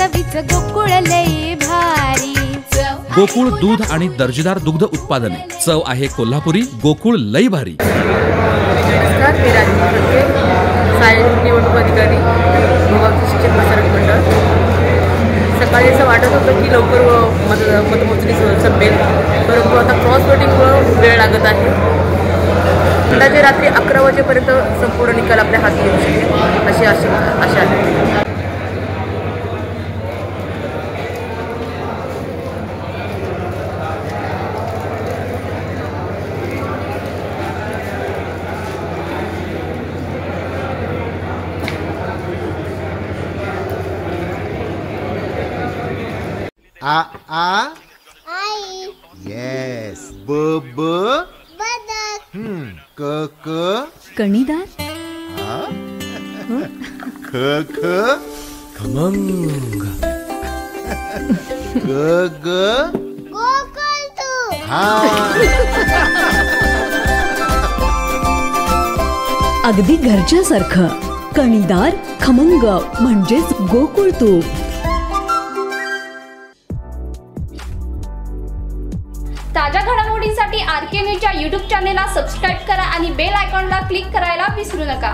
चवीच गोकुळ लई भारी। गोकुळ दूध आणि दर्जेदार दुग्ध उत्पादने, चव आहे कोल्हापुरी, गोकुळ लई भारी। नमस्कार, मी राजू फडके, सहाय्यक निवडणूक अधिकारी, भोगावती शिक्षण प्रसारक मंडळ। सकाळी असं वाटत होतं की लवकर मतमोजणी संपेल, परंतु आता क्रॉस वोटिंगमुळे वेळ लागत आहे। अंदाजे रात्री 11 वाजेपर्यंत संपूर्ण निकाल आपल्या हाती येऊ शकेल अशी आशा आहे। आ आ आई येस ब ब बदक क क कणीदार ख ख खमंग ग ग गोकुळ तू हा अगदी घरच्यासारखं कणीदार खमंग म्हणजेच गोकुळ तूप। ताज्या घडामोडींसाठी RK न्यूजच्या YouTube चॅनेलला सबस्क्राईब करा आणि बेल आयकॉनला क्लिक करायला विसरू नका।